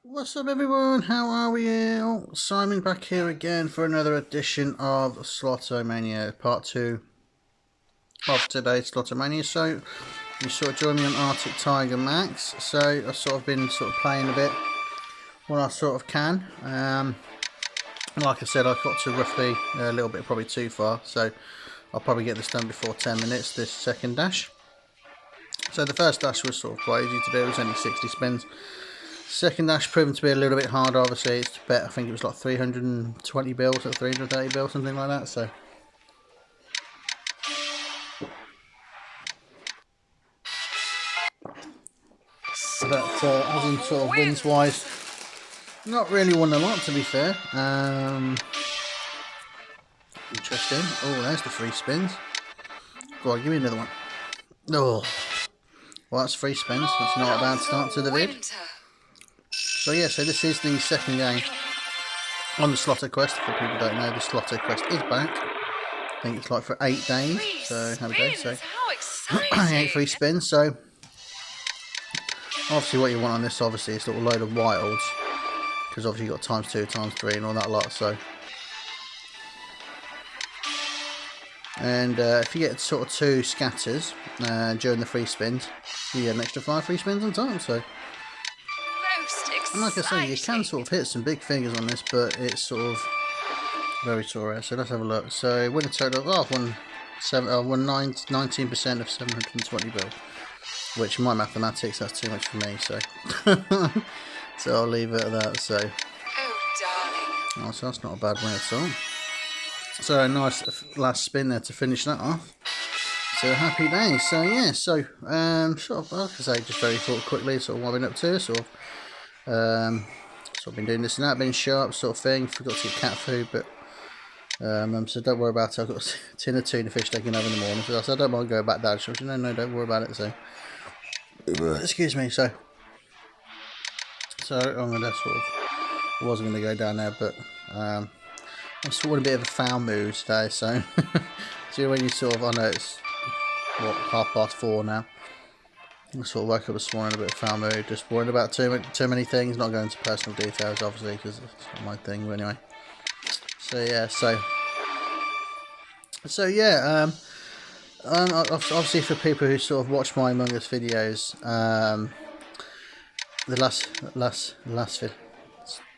What's up everyone, how are we all? Simon back here again for another edition of Sloto Mania, part 2 of today's Sloto Mania. So, you sort of joined me on Arctic Tiger Max, so I've sort of been playing a bit when I sort of can. Like I said, I've got to roughly a little bit, probably too far, so I'll probably get this done before 10 minutes, this second dash. So the first dash was sort of quite easy to do, it was only 60 spins. Second dash proven to be a little bit harder, obviously. It's bet, I think it was like 320 bills or 330 bills, something like that. So, but as in sort of wins wise, not really won a lot, to be fair. Interesting. Oh, there's the free spins. Go on, give me another one. Oh, well, that's free spins. That's not a bad start to the vid. So yeah, so this is the second game on the Sloto Quest. For people who don't know, the Sloto Quest is back. I think it's like for 8 days. So have a go. So 8 free spins. So obviously what you want on this obviously is a little load of wilds, because obviously you've got times 2, times 3 and all that lot. So and if you get sort of 2 scatters during the free spins, you get an extra 5 free spins on top. So, and like I say, you can sort of hit some big figures on this, but it's sort of very rare. So let's have a look. So win a total of won 19% of 720 bill, which in my mathematics that's too much for me. So so I'll leave it at that. So oh, so that's not a bad win at all. So a nice last spin there to finish that off. So happy days. So yeah, so sort of like I say, just very quickly sort of what I've been up to, sort of been doing this and that, been sharp sort of thing. Forgot to get cat food, but so don't worry about it. I've got a tin of tuna fish they can have in the morning, so I don't mind going back down. So no, don't worry about it. So excuse me. So I'm gonna sort of, I wasn't gonna go down there, but I'm sort of in a bit of a foul mood today. So so when you sort of, I know it's what, 4:30 now. I sort of woke up this morning in a bit of foul mood, just worrying about too many things. Not going into personal details, obviously, because it's not my thing. But anyway, so yeah, so yeah. Obviously, for people who sort of watch my Among Us videos, the last vid.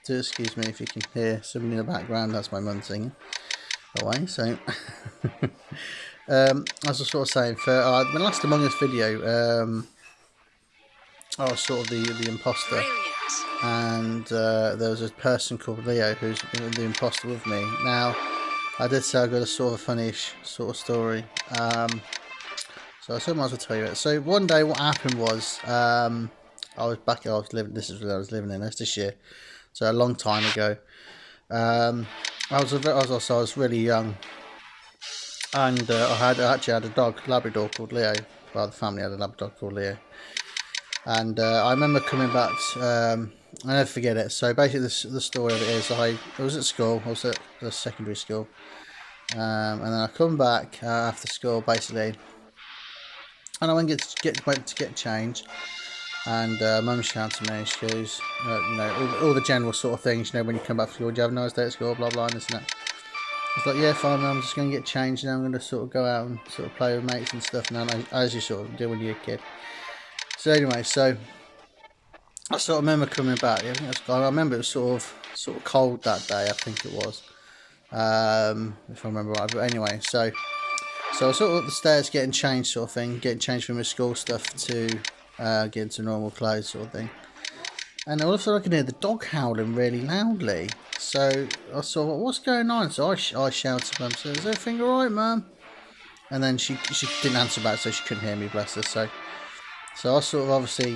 Excuse me if you can hear something in the background. That's my mum singing away. So, as I was sort of saying, for the last Among Us video, I was sort of the imposter. And there was a person called Leo who's the imposter with me. Now, I did say I got a sort of funny-ish sort of story. So I might as well tell you it. So one day, what happened was, I was living. This is when I was living in Leicestershire, so a long time ago. I was really young, and I actually had a dog, Labrador called Leo. Well, the family had a Labrador called Leo. And I remember coming back, I never forget it. So basically the story of it is, I was at school, I was at the secondary school, and then I come back after school basically, and I went to get changed, and mum shouted to me, she goes, you know, all the general sort of things, you know, when you come back from school, do you have a nice day at school, blah blah, and this and that. I was like, yeah, fine, mum, I'm just going to get changed now, I'm going to sort of go out and sort of play with mates and stuff now, as you sort of do when you're a kid. So anyway, so I sort of remember coming back. I remember it was sort of cold that day. I think it was, if I remember right. But anyway, so I was sort of up the stairs getting changed, sort of thing, getting changed from my school stuff to get into normal clothes, sort of thing. And all of a sudden, I can hear the dog howling really loudly. So I thought, what's going on? So I shouted to Mum, so is everything all right, Mum? And then she didn't answer back, so she couldn't hear me, bless her. So I sort of obviously,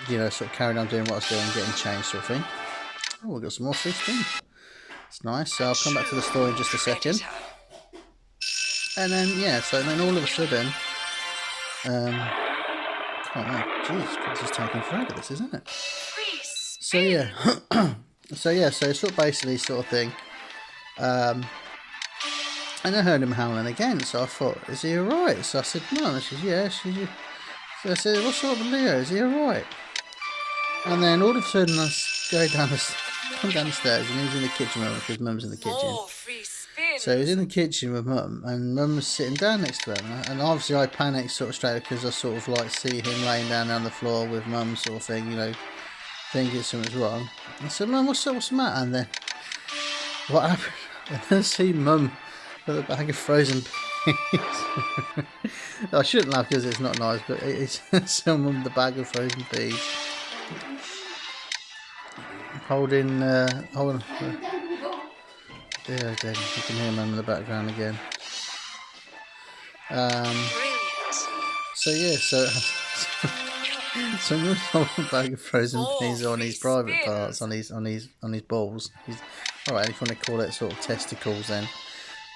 you know, sort of carried on doing what I was doing, getting changed, sort of thing. Oh, we've got some more fish in. It's nice. So I'll come back to the story in just a second. And then, yeah, so then all of a sudden, oh no, Jesus, this is taking forever, this, isn't it? So yeah, so sort of basically sort of thing. And I heard him howling again, so I thought, is he alright? So I said, no, and she said, yeah, so I said, what's up with Leo? Is he alright? And then all of a sudden I go down the stairs, and he was in the kitchen room because Mum's in the kitchen. So he was in the kitchen with Mum, and Mum was sitting down next to him, and obviously I panicked sort of straight because I sort of like see him laying down on the floor with Mum sort of thing, you know, thinking something's wrong. I said, Mum, what's the matter? And then what happened? And then I see Mum with a bag of frozen peas. I shouldn't laugh because it's not nice, but it's someone with the bag of frozen peas. Holding. Dear, oh dear, you can hear Mum in the background again. So yeah, so Mum's holding a bag of frozen peas on his private parts, on his balls. Alright, if you want to call it sort of testicles then.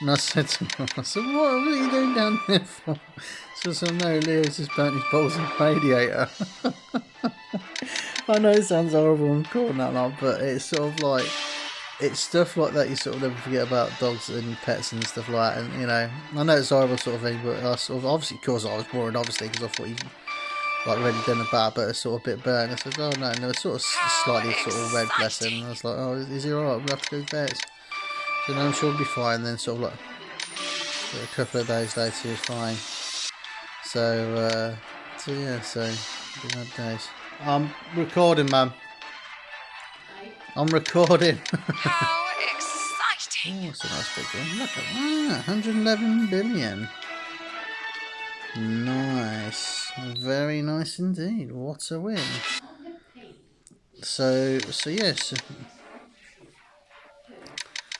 And I said to Mum, I said, what are you doing down there for? So no, Leo's just burnt his balls in the radiator. I know it sounds horrible and calling that lot, but it's sort of like, it's stuff like that you sort of never forget about dogs and pets and stuff like that. And you know, I know it's a horrible sort of thing, but I sort of, obviously, of course I was worried, obviously, because I thought he like really done a bad, but it's sort of a bit burnt. I said, oh no, and they were sort of slightly sort of red, bless him. And I was like, oh, is he alright? We'll have to go to vets. So no, I'm sure he'll be fine. And then sort of like a couple of days later, he was fine. So yeah, so good days. I'm recording, Mum. I'm recording. How exciting! Oh, it's a nice big one. Look at that, 111 billion. Nice, very nice indeed. What a win. So yes.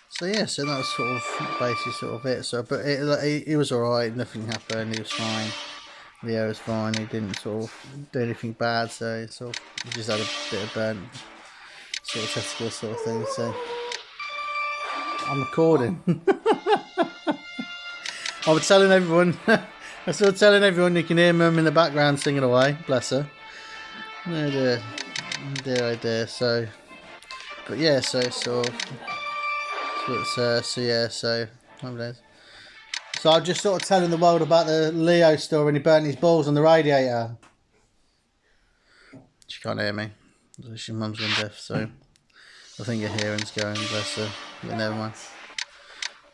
So that was sort of basically sort of it. So, but it was alright. Nothing happened. He was fine. Leo was fine. He didn't sort of do anything bad. So he just had a bit of burnt sort of testicle sort of thing. So I'm recording. I was telling everyone. I was telling everyone you can hear Mum in the background singing away. Bless her. Oh dear. Oh dear. So, but yeah. So I'm just sort of telling the world about the Leo story when he burnt his balls on the radiator. She can't hear me. She Mum's gone deaf, so I think her hearing's going, bless her. But never mind.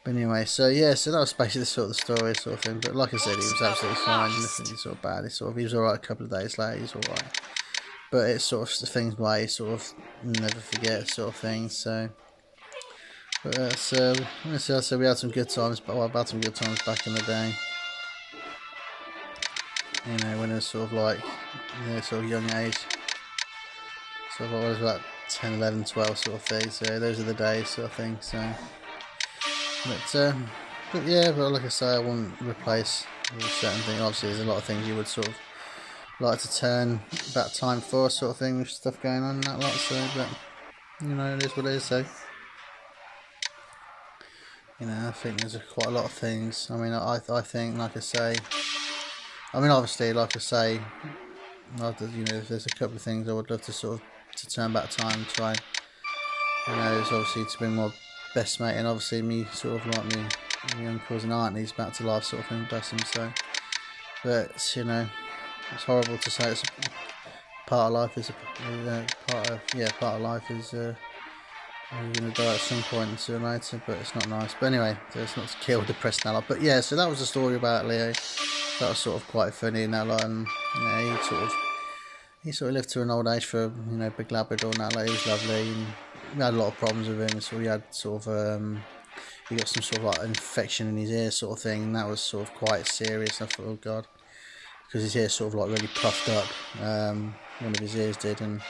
But anyway, so yeah, so that was basically sort of the story sort of thing. But like I said, he was absolutely fine. Nothing sort of bad. He was alright a couple of days later. He's alright. But it's sort of the things why you sort of never forget sort of thing. So. But so we had some good times, but I've had some good times back in the day. You know, when it was sort of like, you know, sort of young age. So I was about 10, 11, 12 sort of thing. So those are the days sort of thing. So, but yeah, but like I say, I wouldn't replace certain things. Obviously, there's a lot of things you would sort of like to turn back time for, sort of thing, with stuff going on and that lot. So, but you know, it is what it is. So. You know, I think there's quite a lot of things. I mean, I think, like I say, I mean, obviously, like I say, you know, there's a couple of things I would love to sort of to turn back time and try. You know, it's obviously to bring my best mate and obviously me sort of like my uncles and aunties back to life, sort of thing. Bless them. So, but you know, it's horrible to say. It's part of life is part of life is. You're going to die at some point sooner or later, but it's not nice. But anyway, it's not to kill, depress that lot. But yeah, so that was the story about Leo. That was sort of quite funny in that lot, and you know, he sort of lived to an old age for, you know, big Labrador and that lot. He was lovely, and we had a lot of problems with him. So he had sort of he got some sort of like infection in his ear, sort of thing, and that was sort of quite serious. I thought, oh god, because his ear sort of like really puffed up. One of his ears did, and.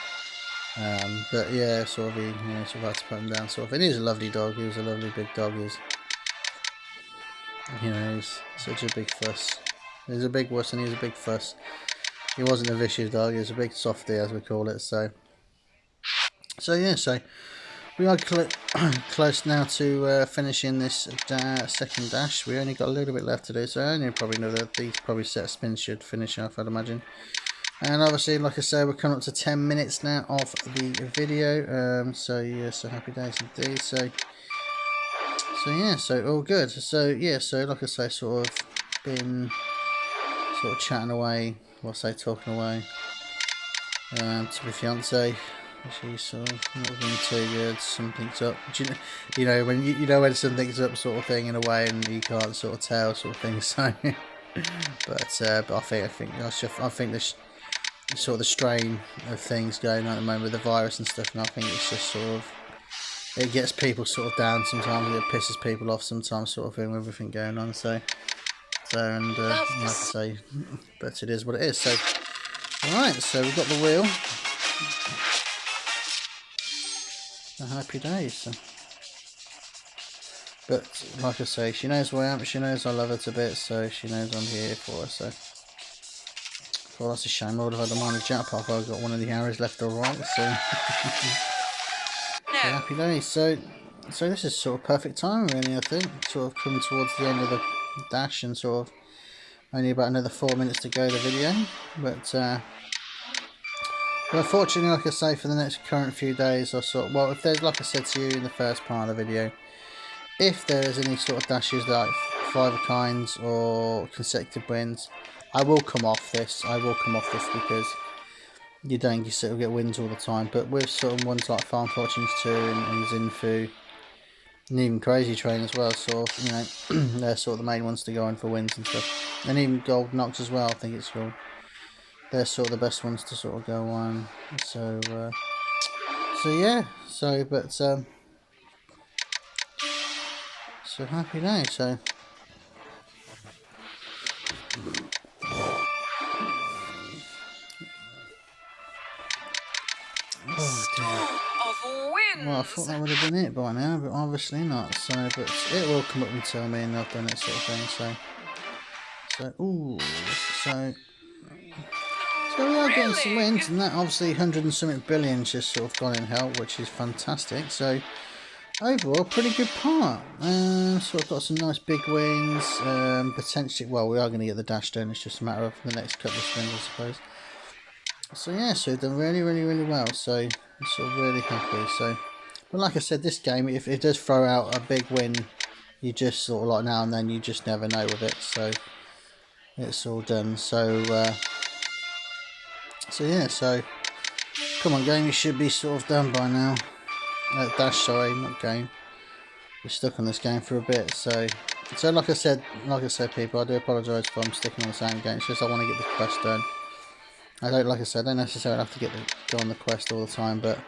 But yeah, sort of, you know, sort of had to put him down, sort of. And he was a lovely dog. He was a lovely big dog. He was, you know, he was such a big fuss. He was a big wuss, and he was a big fuss. He wasn't a vicious dog. He was a big softie, as we call it. So yeah. So we are close now to finishing this second dash. We only got a little bit left to do, so only probably another. These probably set of spins should finish off, I'd imagine. And obviously, like I said, we're coming up to 10 minutes now of the video. So yeah, so happy days indeed. So yeah, so all good. So yeah, so like I say, sort of been sort of chatting away, talking away to my fiance. She's sort of not been too good. Something's up. You know when you know when something's up, sort of thing, in a way, and you can't sort of tell, sort of thing. So, but I think this sort of the strain of things going on at the moment with the virus and stuff, and I think it's just sort of it gets people sort of down sometimes. It pisses people off sometimes, sort of thing, with everything going on. And like I say, but it is what it is. So, all right. So we've got the wheel. Happy days. So. But like I say, she knows who I am. She knows I love her to bits, so she knows I'm here for her. So, well, that's a shame. I would have had the minor jackpot if I got one of the arrows left or right. So, happy days. So this is sort of perfect time, really. I think sort of coming towards the end of the dash, and sort of only about another 4 minutes to go the video. But unfortunately, like I say, for the next current few days, well, if there's, like I said to you in the first part of the video, if there's any sort of dashes like 5 of kinds or consecutive wins, I will come off this. Because you don't sort of get wins all the time. But with sort of ones like Farm Fortunes 2 and Zinfu, and even Crazy Train as well, sort of, you know, they're sort of the main ones to go on for wins and stuff. And even Gold Knox as well, I think it's called. They're sort of the best ones to sort of go on. So yeah. So happy day. So. Oh dear. Well, I thought that would have been it by now, but obviously not. So, but it will come up and tell me, and I've done it, sort of thing. So we are getting some wins, and that obviously 100 and something billion just sort of gone in hell, which is fantastic. So overall, pretty good part. Sort of got some nice big wins. Potentially, well, we are going to get the dash done. It's just a matter of the next couple of spins, I suppose. So yeah, so done really well. So I'm sort of really happy. So, but like I said, this game, if it does throw out a big win, you just sort of like now and then, you just never know with it. So it's all done. So yeah. So come on, game, you should be sort of done by now. Dash, sorry, not game. We're stuck on this game for a bit. So like I said, people, I do apologise if I'm sticking on the same game. It's just I want to get the quest done. I don't necessarily have to go on the quest all the time, but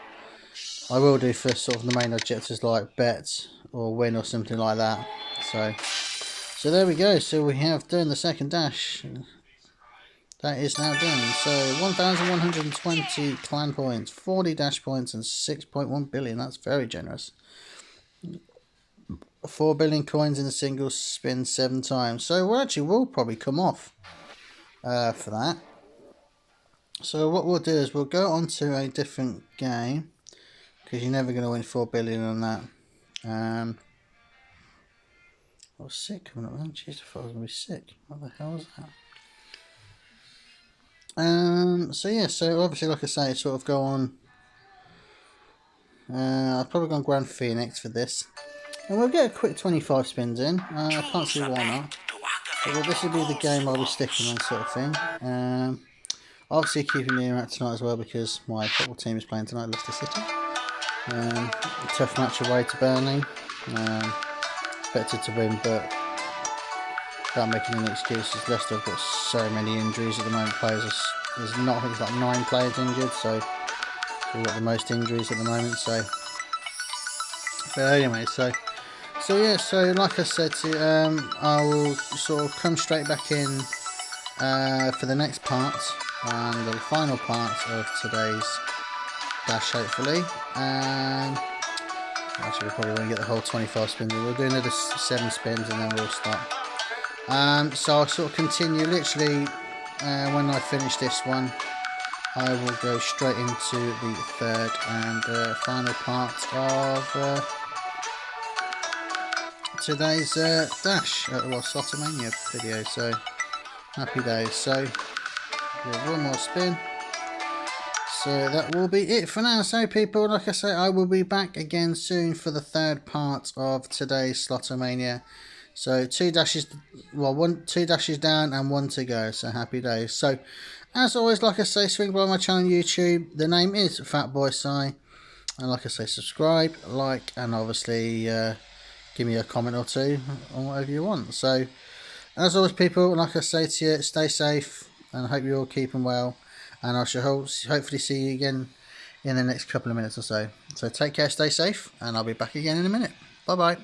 I will do for sort of the main objectives like bet or win or something like that. So there we go. So we have done the second dash. That is now done. So 1,120 clan points, 40 dash points, and 6.1 billion. That's very generous. 4 billion coins in a single spin 7 times. So we'll probably come off for that. So what we'll do is we'll go on to a different game, because you're never going to win 4 billion on that. I was sick coming up then. Jeez, I thought I was going to be sick. What the hell is that? So yeah, so obviously, like I say, sort of go on. I've probably gone Grand Phoenix for this. And we'll get a quick 25 spins in. I can't see why not. But this will be the game I'll be sticking on, sort of thing. Obviously keeping the ear out tonight as well, because my football team is playing tonight, Leicester City. A tough match away to Burnley. Expected to win, but without making any excuses, Leicester have got so many injuries at the moment. Players there's not, I think it's like 9 players injured, so we've got the most injuries at the moment. So, but anyway, so yeah, so like I said to you, I will sort of come straight back in for the next part and the final part of today's dash, hopefully. Actually, we probably won't get the whole 25 spins. We'll do another 7 spins and then we'll stop. So I'll sort of continue. Literally, when I finish this one, I will go straight into the third and final part of today's dash, Slotomania video. So happy days. So one more spin. So that will be it for now. So people, like I say, I will be back again soon for the third part of today's Slotomania. So 2 dashes, well, 2 dashes down and 1 to go. So happy days. So As always, like I say, swing by my channel on YouTube. The name is Fatboy Si. And like I say, subscribe, like, and obviously give me a comment or two on whatever you want. So, as always, people, like I say to you, stay safe and I hope you're all keeping well. And I shall hopefully see you again in the next couple of minutes or so. So take care, stay safe, and I'll be back again in a minute. Bye bye.